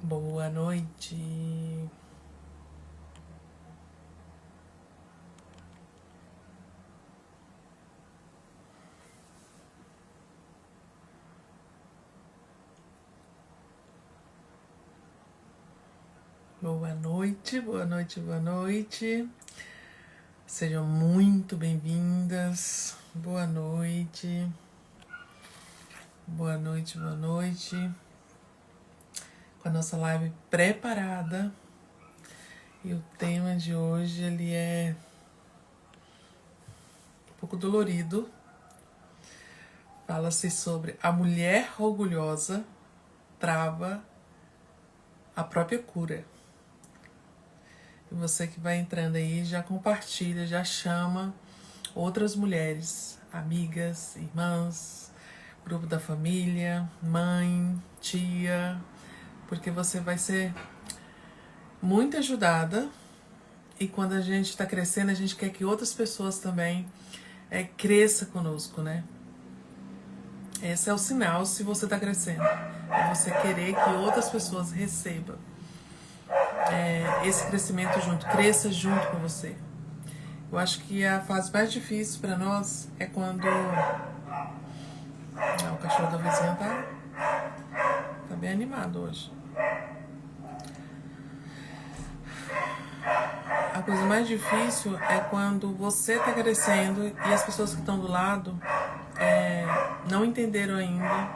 Boa noite. Boa noite, boa noite, boa noite. Sejam muito bem-vindas. Boa noite. Boa noite, boa noite. Com a nossa live preparada. E o tema de hoje, ele é um pouco dolorido. Fala-se sobre a mulher orgulhosa trava a própria cura. E você que vai entrando aí, já compartilha, já chama outras mulheres, amigas, irmãs, grupo da família, mãe, tia, porque você vai ser muito ajudada. E quando a gente está crescendo, a gente quer que outras pessoas também cresçam conosco, né? Esse é o sinal se você está crescendo. É você querer que outras pessoas recebam esse crescimento junto, cresça junto com você. Eu acho que a fase mais difícil para nós é quando... o cachorro da vizinha tá bem animado hoje. A coisa mais difícil é quando você tá crescendo e as pessoas que estão do lado não entenderam ainda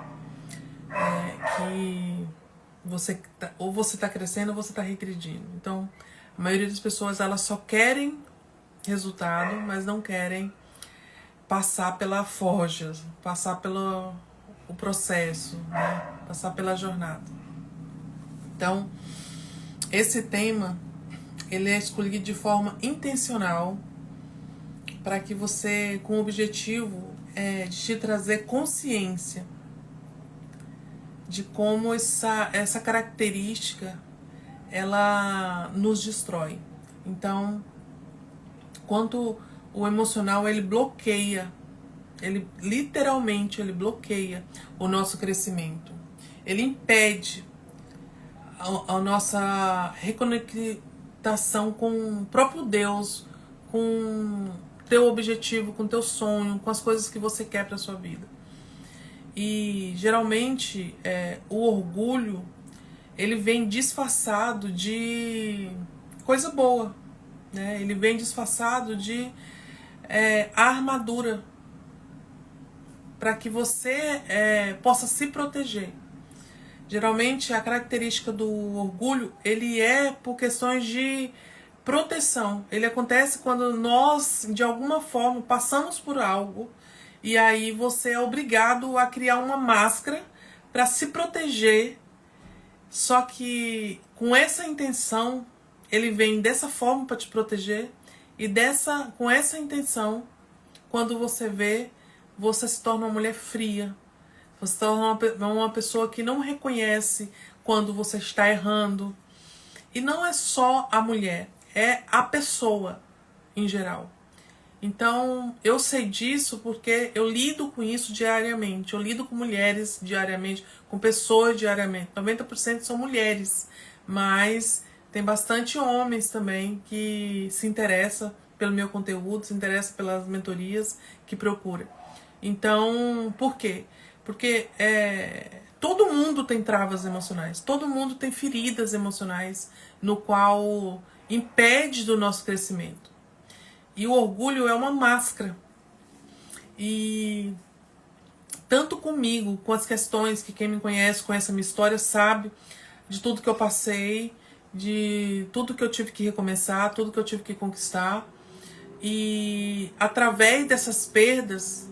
que você ou você tá crescendo ou você tá regredindo. Então, a maioria das pessoas, elas só querem resultado, mas não querem passar pela forja, passar pelo o processo, né? Passar pela jornada. Então, esse tema, ele é escolhido de forma intencional para que você, com o objetivo de te trazer consciência de como essa característica ela nos destrói. Então, quanto o emocional ele bloqueia, ele literalmente ele bloqueia o nosso crescimento. Ele impede a nossa reconectação com o próprio Deus, com teu objetivo, com teu sonho, com as coisas que você quer para sua vida. E geralmente o orgulho ele vem disfarçado de coisa boa, né? Ele vem disfarçado de armadura para que você possa se proteger. Geralmente a característica do orgulho ele é por questões de proteção. Ele acontece quando nós de alguma forma passamos por algo e aí você é obrigado a criar uma máscara para se proteger. Só que com essa intenção ele vem dessa forma para te proteger e com essa intenção, quando você vê, você se torna uma mulher fria. Você se torna uma pessoa que não reconhece quando você está errando. E não é só a mulher, é a pessoa em geral. Então, eu sei disso porque eu lido com isso diariamente. Eu lido com mulheres diariamente, com pessoas diariamente. 90% são mulheres, mas tem bastante homens também que se interessam pelo meu conteúdo, se interessam pelas mentorias que procuram. Então, por quê? Porque todo mundo tem travas emocionais, todo mundo tem feridas emocionais no qual impede do nosso crescimento. E o orgulho é uma máscara. E tanto comigo, com as questões que quem me conhece, conhece a minha história, sabe de tudo que eu passei, de tudo que eu tive que recomeçar, tudo que eu tive que conquistar. E através dessas perdas,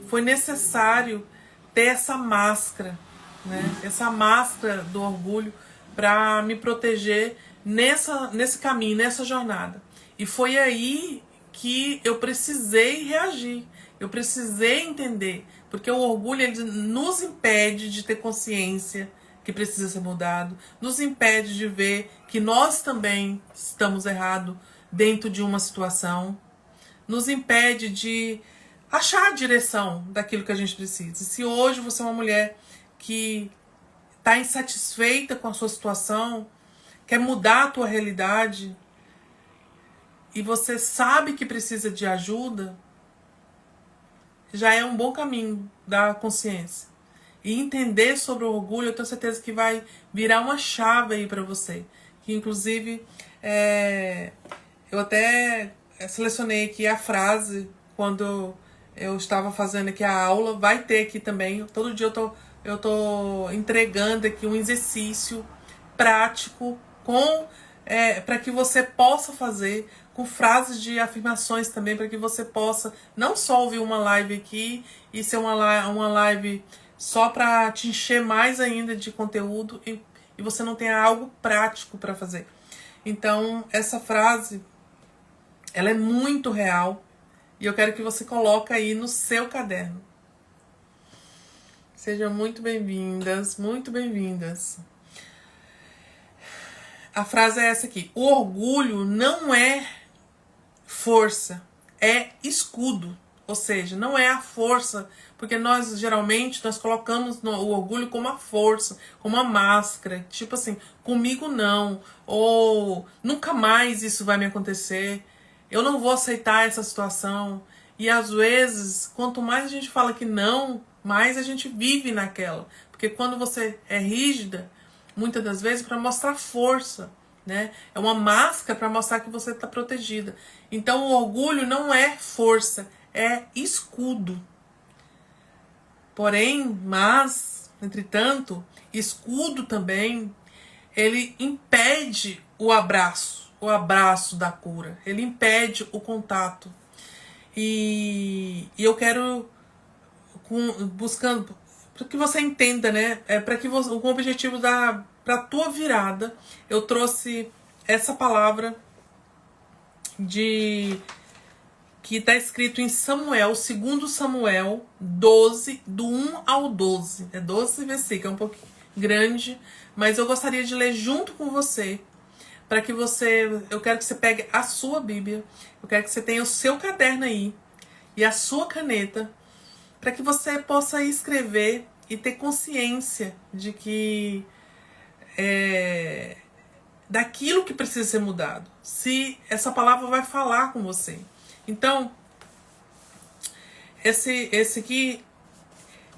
foi necessário ter essa máscara, né? Essa máscara do orgulho para me proteger nesse caminho, nessa jornada. E foi aí que eu precisei reagir, eu precisei entender, porque o orgulho ele nos impede de ter consciência que precisa ser mudado, nos impede de ver que nós também estamos errados dentro de uma situação, nos impede de achar a direção daquilo que a gente precisa. E se hoje você é uma mulher que tá insatisfeita com a sua situação, quer mudar a tua realidade, e você sabe que precisa de ajuda, já é um bom caminho da consciência. E entender sobre o orgulho, eu tenho certeza que vai virar uma chave aí para você. Que inclusive, eu até selecionei aqui a frase quando eu estava fazendo aqui a aula. Vai ter aqui também. Todo dia eu tô entregando aqui um exercício prático para que você possa fazer, com frases de afirmações também, para que você possa não só ouvir uma live aqui e ser uma live só para te encher mais ainda de conteúdo e você não tenha algo prático para fazer. Então, essa frase, ela é muito real e eu quero que você coloque aí no seu caderno. Sejam muito bem-vindas, muito bem-vindas. A frase é essa aqui: o orgulho não é força, é escudo. Ou seja, não é a força, porque nós geralmente nós colocamos o orgulho como a força, como a máscara, tipo assim, comigo não, ou nunca mais isso vai me acontecer, eu não vou aceitar essa situação. E às vezes, quanto mais a gente fala que não, mais a gente vive naquela. Porque quando você é rígida, muitas das vezes para mostrar força, né? É uma máscara para mostrar que você está protegida. Então o orgulho não é força, é escudo. Porém, entretanto, escudo também, ele impede o abraço da cura. Ele impede o contato. E eu quero, buscando, para que você entenda, né? Para que você, com o objetivo para a tua virada, eu trouxe essa palavra que está escrito em Samuel, 2 Samuel 12, do 1 ao 12. É 12 versículos, é um pouquinho grande, mas eu gostaria de ler junto com você, para que eu quero que você pegue a sua Bíblia, eu quero que você tenha o seu caderno aí, e a sua caneta, para que você possa escrever e ter consciência de que daquilo que precisa ser mudado. Se essa palavra vai falar com você. Então, esse aqui,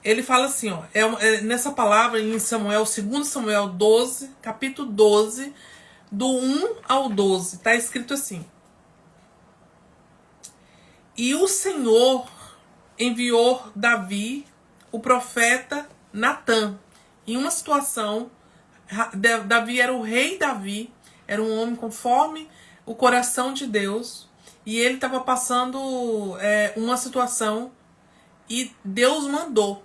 ele fala assim, ó, nessa palavra em Samuel, 2 Samuel 12, capítulo 12, do 1 ao 12, tá escrito assim: e o Senhor enviou Davi, o profeta Natã, em uma situação. Davi era o rei Davi, era um homem conforme o coração de Deus, e ele estava passando uma situação, e Deus mandou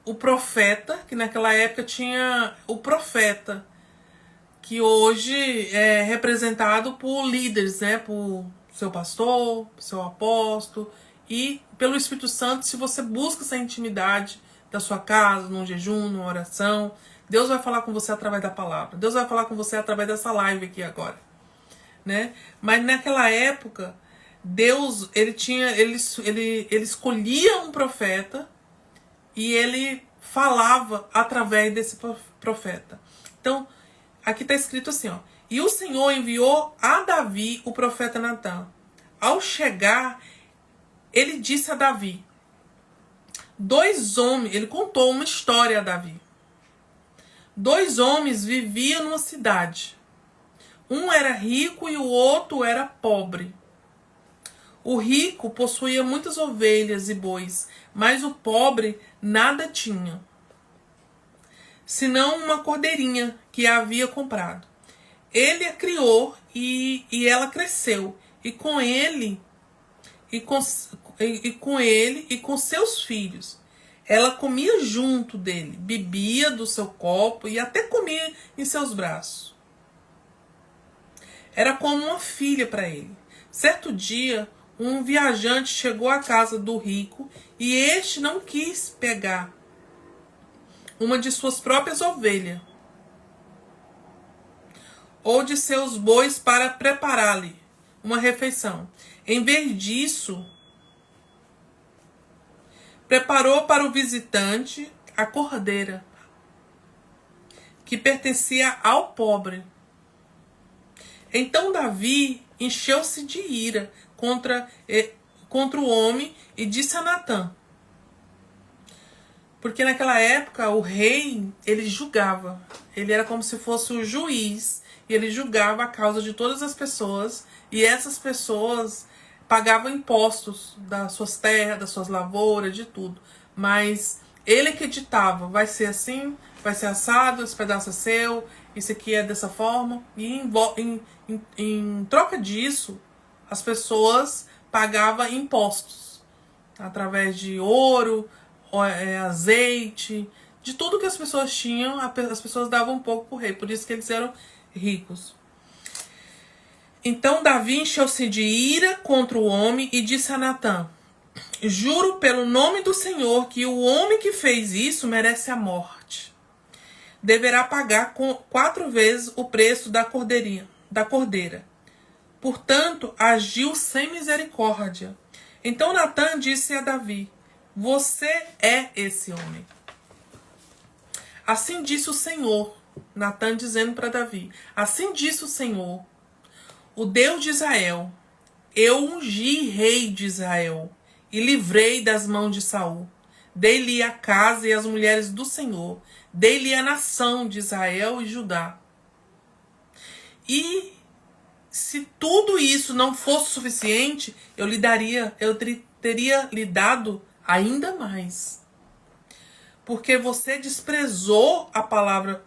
o profeta, que naquela época tinha o profeta, que hoje é representado por líderes, né, por seu pastor, seu apóstolo, e pelo Espírito Santo. Se você busca essa intimidade da sua casa, num jejum, numa oração, Deus vai falar com você através da palavra. Deus vai falar com você através dessa live aqui agora, né? Mas naquela época, Deus, ele escolhia um profeta e ele falava através desse profeta. Então, aqui está escrito assim, ó: e o Senhor enviou a Davi o profeta Natã. Ao chegar, ele disse a Davi, ele contou uma história a Davi. 2 homens viviam numa cidade. Um era rico e o outro era pobre. O rico possuía muitas ovelhas e bois, mas o pobre nada tinha, senão uma cordeirinha que havia comprado. Ele a criou e ela cresceu, e com ele e com seus filhos. Ela comia junto dele, bebia do seu copo e até comia em seus braços. Era como uma filha para ele. Certo dia, um viajante chegou à casa do rico e este não quis pegar uma de suas próprias ovelhas ou de seus bois para preparar-lhe uma refeição. Em vez disso, preparou para o visitante a cordeira. que pertencia ao pobre. Então Davi encheu-se de ira contra o homem e disse a Natã. Porque naquela época o rei, ele julgava. Ele era como se fosse o juiz. E ele julgava a causa de todas as pessoas. E essas pessoas pagavam impostos das suas terras, das suas lavouras, de tudo. Mas ele que ditava, vai ser assim, vai ser assado, esse pedaço é seu, isso aqui é dessa forma. E em troca disso, as pessoas pagavam impostos. Através de ouro, azeite, de tudo que as pessoas tinham, as pessoas davam um pouco pro rei. Por isso que eles eram ricos. Então Davi encheu-se de ira contra o homem e disse a Natã: juro pelo nome do Senhor que o homem que fez isso merece a morte. Deverá pagar 4 vezes o preço da cordeira. Portanto, agiu sem misericórdia. Então Natã disse a Davi: você é esse homem. Assim disse o Senhor. Natã dizendo para Davi: assim disse o Senhor, o Deus de Israel: eu ungi rei de Israel e livrei das mãos de Saul. Dei-lhe a casa e as mulheres do Senhor. Dei-lhe a nação de Israel e Judá. E se tudo isso não fosse suficiente, eu teria lhe dado ainda mais. Porque você desprezou a palavra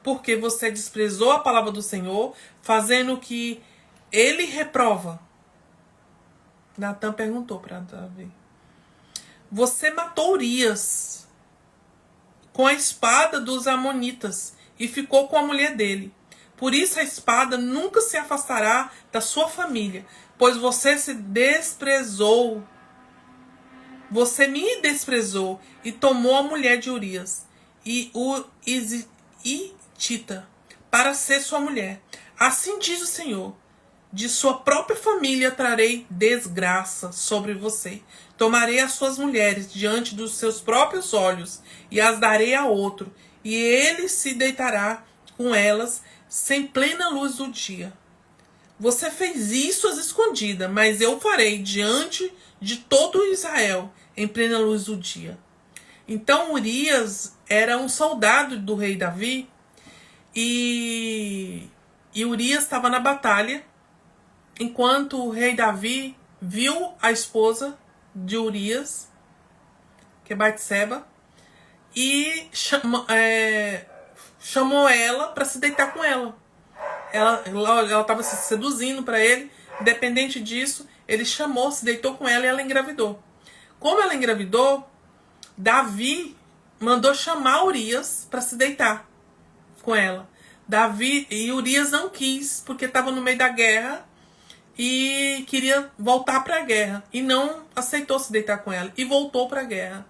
do Senhor, fazendo o que ele reprova. Natã perguntou para Davi: você matou Urias com a espada dos amonitas e ficou com a mulher dele. Por isso a espada nunca se afastará da sua família, pois você se desprezou. Você me desprezou e tomou a mulher de Urias e o Hitita para ser sua mulher. Assim diz o Senhor: de sua própria família trarei desgraça sobre você. Tomarei as suas mulheres diante dos seus próprios olhos e as darei a outro, e ele se deitará com elas sem plena luz do dia. Você fez isso às escondidas, mas eu farei diante de todo Israel em plena luz do dia. Então Urias era um soldado do rei Davi e Urias estava na batalha, enquanto o rei Davi viu a esposa de Urias, que é Batseba, e chamou ela para se deitar com ela. Ela estava se seduzindo para ele. Independente disso, ele chamou, se deitou com ela e ela engravidou. Como ela engravidou, Davi mandou chamar Urias para se deitar com ela. E Urias não quis, porque estava no meio da guerra e queria voltar para a guerra. E não aceitou se deitar com ela e voltou para a guerra.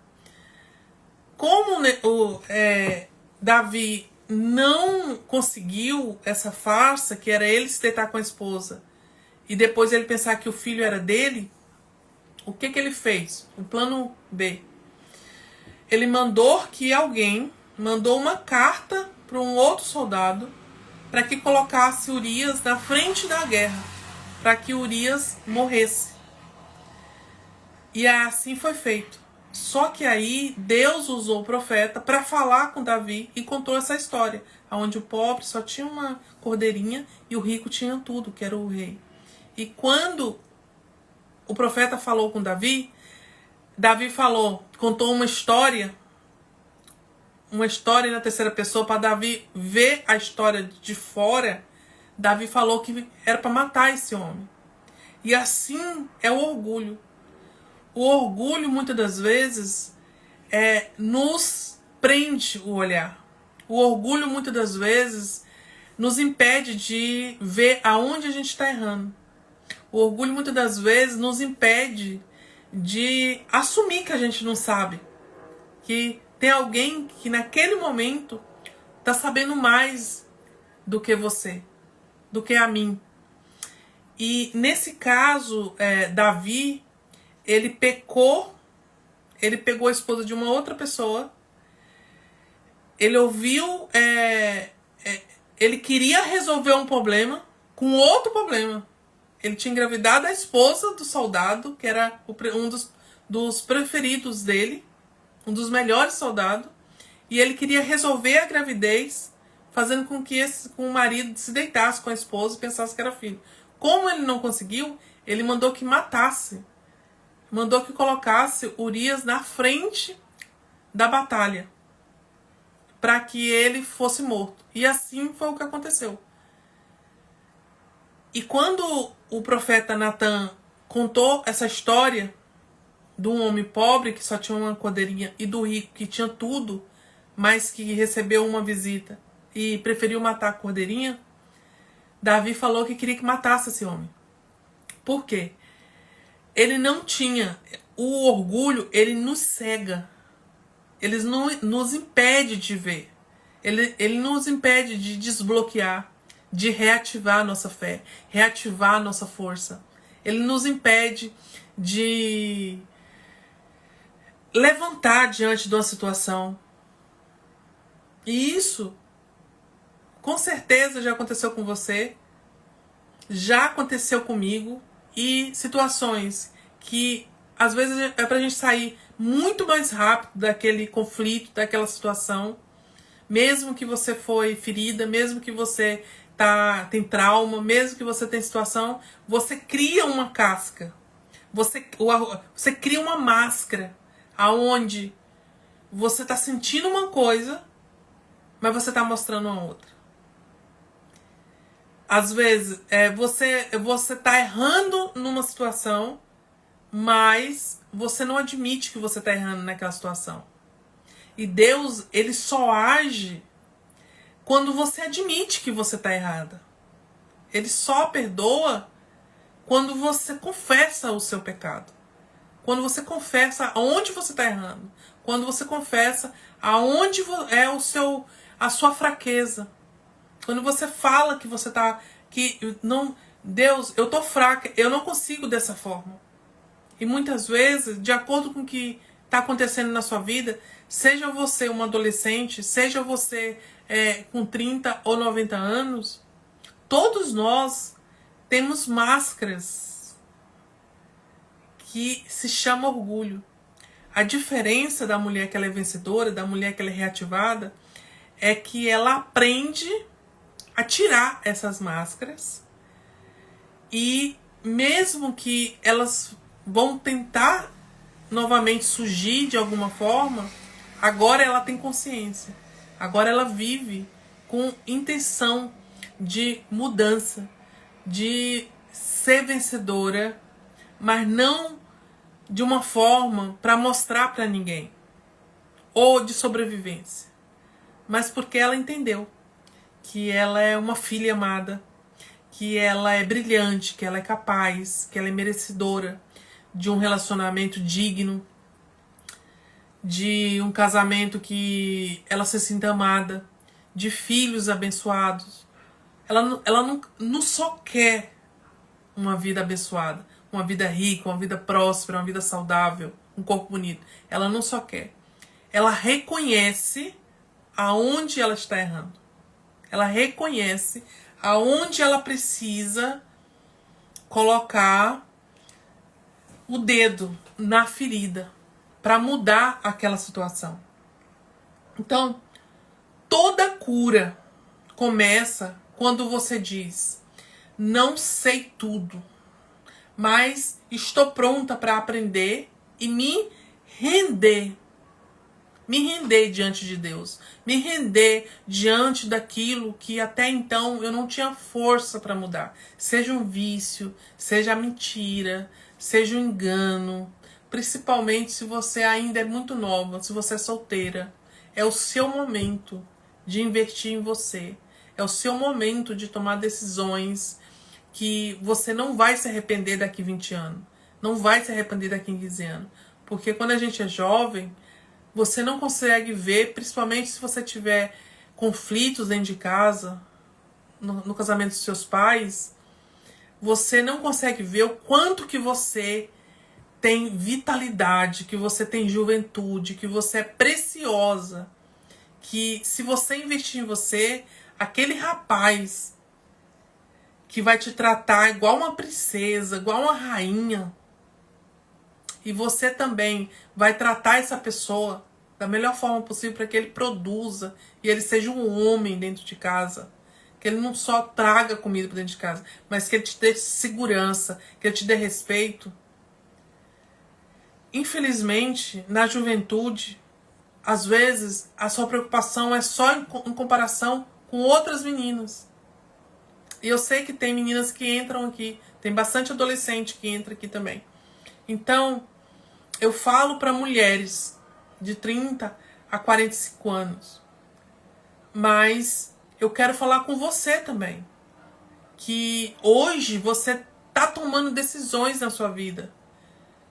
Como Davi não conseguiu essa farsa, que era ele se deitar com a esposa, e depois ele pensar que o filho era dele, o que ele fez? O plano B. Ele mandou uma carta para um outro soldado para que colocasse Urias na frente da guerra, para que Urias morresse. E assim foi feito. Só que aí Deus usou o profeta para falar com Davi e contou essa história, onde o pobre só tinha uma cordeirinha e o rico tinha tudo, que era o rei. E quando o profeta falou com Davi, contou uma história na terceira pessoa para Davi ver a história de fora. Davi falou que era para matar esse homem. E assim é o orgulho. O orgulho, muitas das vezes, nos prende o olhar. O orgulho, muitas das vezes, nos impede de ver aonde a gente está errando. O orgulho, muitas das vezes, nos impede de assumir que a gente não sabe. Que tem alguém que, naquele momento, está sabendo mais do que você, do que a mim. E, nesse caso, Davi, ele pecou, ele pegou a esposa de uma outra pessoa, ele ouviu ele queria resolver um problema com outro problema. Ele tinha engravidado a esposa do soldado, que era um dos preferidos dele, um dos melhores soldados, e ele queria resolver a gravidez, fazendo com que com o marido se deitasse com a esposa e pensasse que era filho. Como ele não conseguiu, ele mandou que matasse, mandou que colocasse Urias na frente da batalha, para que ele fosse morto. E assim foi o que aconteceu. E quando o profeta Natan contou essa história de um homem pobre que só tinha uma cordeirinha e do rico que tinha tudo, mas que recebeu uma visita e preferiu matar a cordeirinha, Davi falou que queria que matasse esse homem. Por quê? Ele não tinha... O orgulho, ele nos cega. Ele nos impede de ver. Ele nos impede de desbloquear, de reativar a nossa fé, reativar a nossa força. Ele nos impede de levantar diante de uma situação. E isso, com certeza, já aconteceu com você, já aconteceu comigo, e situações que, às vezes, é pra gente sair muito mais rápido daquele conflito, daquela situação, mesmo que você foi ferida, mesmo que você tem trauma, mesmo que você tem situação, você cria uma casca, você cria uma máscara, aonde você está sentindo uma coisa, mas você está mostrando uma outra. Às vezes, você está errando numa situação, mas você não admite que você está errando naquela situação. E Deus, ele só age quando você admite que você está errada. Ele só perdoa quando você confessa o seu pecado. Quando você confessa aonde você está errando. Quando você confessa aonde é a sua fraqueza. Quando você fala que você está... Deus, eu estou fraca, eu não consigo dessa forma. E muitas vezes, de acordo com o que está acontecendo na sua vida, seja você um adolescente, seja você com 30 ou 90 anos, todos nós temos máscaras que se chama orgulho. A diferença da mulher que ela é vencedora, da mulher que ela é reativada, é que ela aprende a tirar essas máscaras, e mesmo que elas vão tentar novamente surgir de alguma forma, agora ela tem consciência. Agora ela vive com intenção de mudança, de ser vencedora, mas não de uma forma para mostrar para ninguém, ou de sobrevivência, mas porque ela entendeu que ela é uma filha amada, que ela é brilhante, que ela é capaz, que ela é merecedora de um relacionamento digno, de um casamento que ela se sinta amada, de filhos abençoados. Ela não só quer uma vida abençoada, uma vida rica, uma vida próspera, uma vida saudável, um corpo bonito. Ela não só quer. Ela reconhece aonde ela está errando. Ela reconhece aonde ela precisa colocar o dedo na ferida para mudar aquela situação. Então, toda cura começa quando você diz: não sei tudo, mas estou pronta para aprender e me render. Me render diante de Deus. Me render diante daquilo que até então eu não tinha força para mudar. Seja um vício, seja a mentira, seja um engano. Principalmente se você ainda é muito nova, se você é solteira. É o seu momento de investir em você. É o seu momento de tomar decisões que você não vai se arrepender daqui 20 anos. Não vai se arrepender daqui 15 anos. Porque quando a gente é jovem, você não consegue ver, principalmente se você tiver conflitos dentro de casa, no casamento dos seus pais, você não consegue ver o quanto que você tem vitalidade, que você tem juventude, que você é preciosa, que se você investir em você, aquele rapaz que vai te tratar igual uma princesa, igual uma rainha, e você também vai tratar essa pessoa da melhor forma possível para que ele produza e ele seja um homem dentro de casa. Que ele não só traga comida para dentro de casa, mas que ele te dê segurança, que ele te dê respeito. Infelizmente, na juventude, às vezes a sua preocupação é só em comparação com outras meninas. E eu sei que tem meninas que entram aqui, tem bastante adolescente que entra aqui também. Então, eu falo para mulheres de 30 a 45 anos, mas eu quero falar com você também, que hoje você tá tomando decisões na sua vida,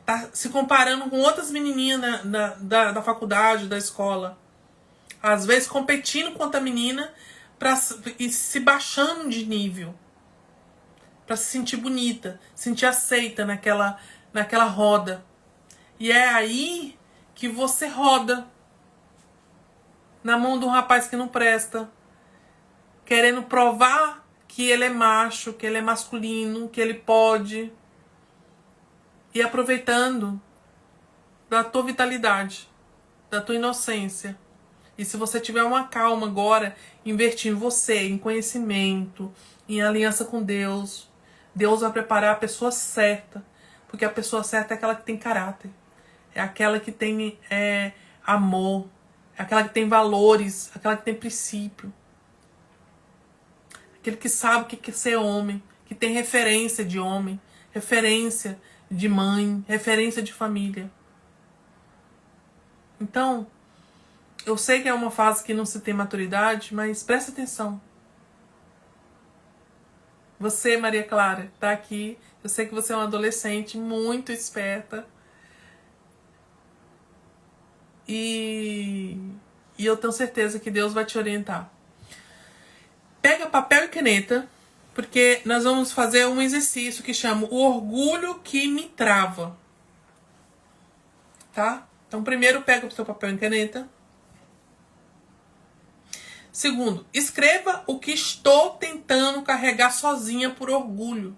tá se comparando com outras menininhas da faculdade, da escola, às vezes competindo com outra menina e se baixando de nível, para se sentir bonita, sentir aceita naquela roda. E é aí que você roda na mão de um rapaz que não presta, querendo provar que ele é macho, que ele é masculino, que ele pode, e aproveitando da tua vitalidade, da tua inocência. E se você tiver uma calma agora, investir em você, em conhecimento, em aliança com Deus, Deus vai preparar a pessoa certa, porque a pessoa certa é aquela que tem caráter, é aquela que tem amor, é aquela que tem valores, aquela que tem princípio, aquele que sabe o que é ser homem, que tem referência de homem, referência de mãe, referência de família. Então, eu sei que é uma fase que não se tem maturidade, mas presta atenção. Você, Maria Clara, tá aqui. Eu sei que você é uma adolescente muito esperta. E eu tenho certeza que Deus vai te orientar. Pega papel e caneta, porque nós vamos fazer um exercício que chama o orgulho que me trava. Tá? Então, primeiro, pega o seu papel e caneta. Segundo, escreva o que estou tentando carregar sozinha por orgulho.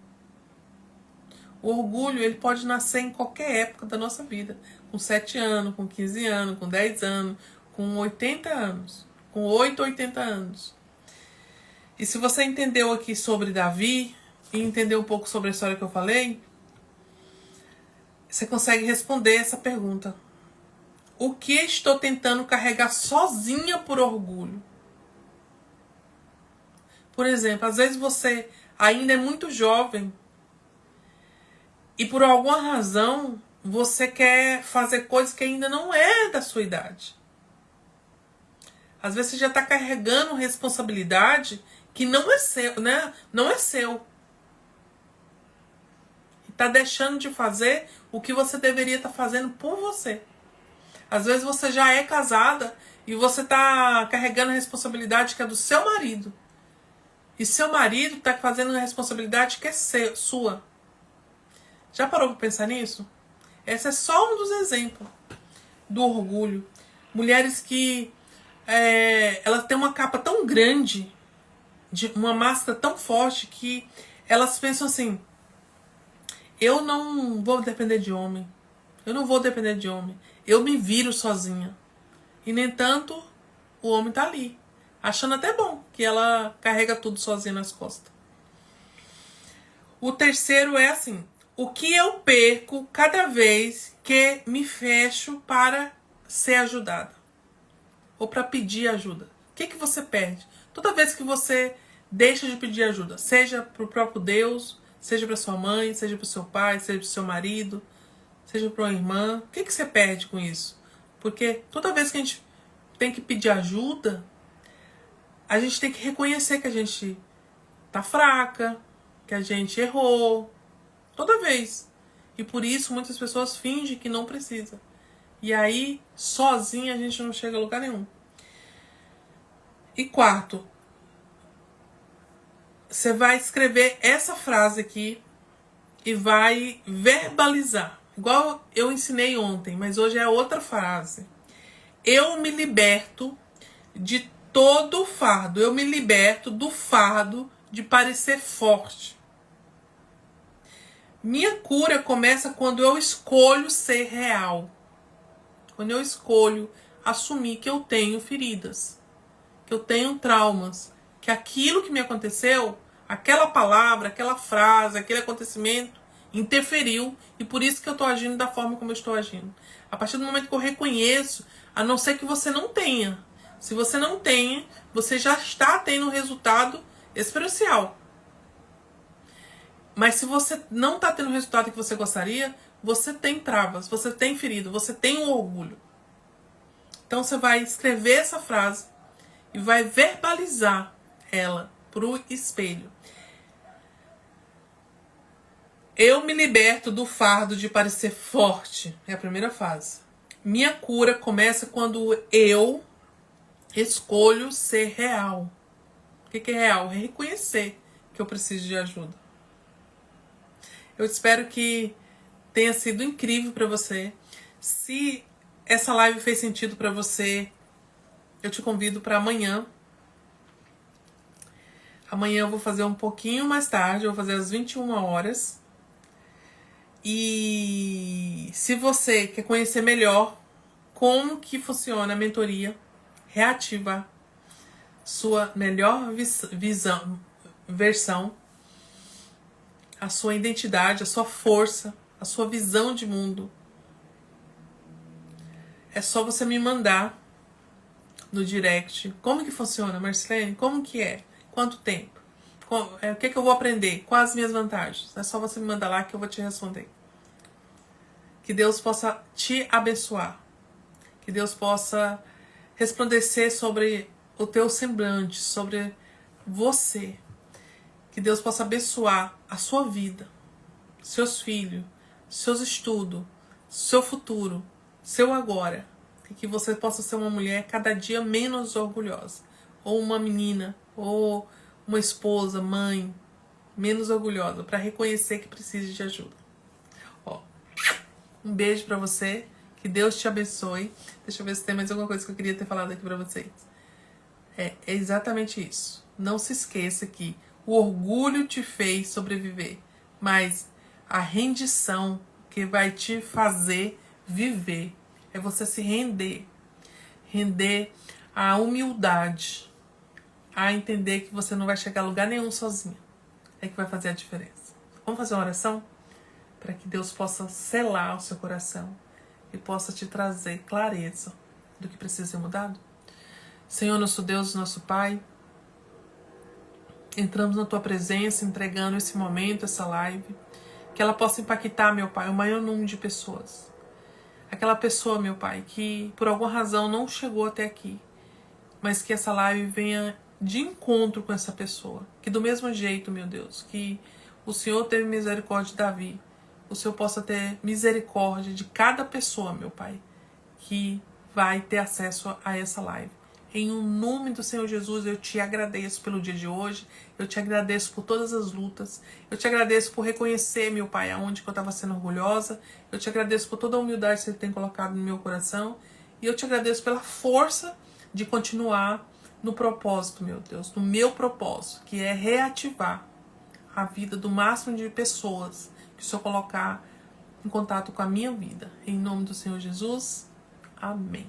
O orgulho, ele pode nascer em qualquer época da nossa vida. Com 7 anos, com 15 anos, com 10 anos, com 80 anos, com 8, 80 anos. E se você entendeu aqui sobre Davi, e entendeu um pouco sobre a história que eu falei, você consegue responder essa pergunta. O que estou tentando carregar sozinha por orgulho? Por exemplo, às vezes você ainda é muito jovem e por alguma razão você quer fazer coisas que ainda não é da sua idade. Às vezes você já está carregando responsabilidade que não é seu, né? Não é seu. E está deixando de fazer o que você deveria estar fazendo por você. Às vezes você já é casada e você está carregando a responsabilidade que é do seu marido. E seu marido está fazendo uma responsabilidade que é sua. Já parou para pensar nisso? Esse é só um dos exemplos do orgulho. Mulheres que elas têm uma capa tão grande, uma máscara tão forte, que elas pensam assim: eu não vou depender de homem. Eu não vou depender de homem. Eu me viro sozinha. E, nem tanto, o homem tá ali, achando até bom que ela carrega tudo sozinha nas costas. O terceiro é assim: o que eu perco cada vez que me fecho para ser ajudada? Ou para pedir ajuda? O que você perde? Toda vez que você deixa de pedir ajuda, seja para o próprio Deus, seja para sua mãe, seja para o seu pai, seja para o seu marido, seja para uma irmã, o que você perde com isso? Porque toda vez que a gente tem que pedir ajuda, a gente tem que reconhecer que a gente tá fraca, que a gente errou, toda vez. E por isso muitas pessoas fingem que não precisa. E aí, sozinha, a gente não chega a lugar nenhum. E quarto, você vai escrever essa frase aqui e vai verbalizar. Igual eu ensinei ontem, mas hoje é outra frase. Eu me liberto de todo o fardo. Eu me liberto do fardo de parecer forte. Minha cura começa quando eu escolho ser real. Quando eu escolho assumir que eu tenho feridas, que eu tenho traumas, que aquilo que me aconteceu, aquela palavra, aquela frase, aquele acontecimento interferiu e por isso que eu estou agindo da forma como eu estou agindo. A partir do momento que eu reconheço, a não ser que você não tenha. Se você não tem, você já está tendo um resultado exponencial. Mas se você não está tendo o resultado que você gostaria, você tem travas, você tem ferida, você tem um orgulho. Então você vai escrever essa frase e vai verbalizar ela para o espelho. Eu me liberto do fardo de parecer forte. É a primeira fase. Minha cura começa quando eu escolho ser real. O que é real? É reconhecer que eu preciso de ajuda. Eu espero que tenha sido incrível para você. Se essa live fez sentido para você, eu te convido para amanhã. Amanhã eu vou fazer um pouquinho mais tarde, eu vou fazer às 21 horas. E se você quer conhecer melhor como que funciona a mentoria, reativar sua melhor versão, a sua identidade, a sua força, a sua visão de mundo, é só você me mandar no direct. Como que funciona, Marcelene? Como que é? Quanto tempo? O que eu vou aprender? Quais as minhas vantagens? É só você me mandar lá que eu vou te responder. Que Deus possa te abençoar. Que Deus possa resplandecer sobre o teu semblante, sobre você. Que Deus possa abençoar a sua vida, seus filhos, seus estudos, seu futuro, seu agora. E que você possa ser uma mulher cada dia menos orgulhosa. Ou uma menina, ou uma esposa, mãe, menos orgulhosa, para reconhecer que precisa de ajuda. Ó, um beijo para você, que Deus te abençoe. Deixa eu ver se tem mais alguma coisa que eu queria ter falado aqui para vocês. É exatamente isso. Não se esqueça que o orgulho te fez sobreviver, mas a rendição que vai te fazer viver é você se render. Render à humildade, a entender que você não vai chegar a lugar nenhum sozinho. É que vai fazer a diferença. Vamos fazer uma oração? Para que Deus possa selar o seu coração e possa te trazer clareza do que precisa ser mudado. Senhor, nosso Deus, nosso Pai, entramos na Tua presença, entregando esse momento, essa live, que ela possa impactar, meu Pai, o maior número de pessoas. Aquela pessoa, meu Pai, que por alguma razão não chegou até aqui, mas que essa live venha de encontro com essa pessoa. Que do mesmo jeito, meu Deus, que o Senhor teve misericórdia de Davi, o Senhor possa ter misericórdia de cada pessoa, meu Pai, que vai ter acesso a essa live. Em nome do Senhor Jesus, eu te agradeço pelo dia de hoje, eu te agradeço por todas as lutas, eu te agradeço por reconhecer, meu Pai, aonde que eu estava sendo orgulhosa, eu te agradeço por toda a humildade que você tem colocado no meu coração, e eu te agradeço pela força de continuar no propósito, meu Deus, no meu propósito, que é reativar a vida do máximo de pessoas que o Senhor colocar em contato com a minha vida. Em nome do Senhor Jesus, amém.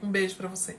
Um beijo pra você.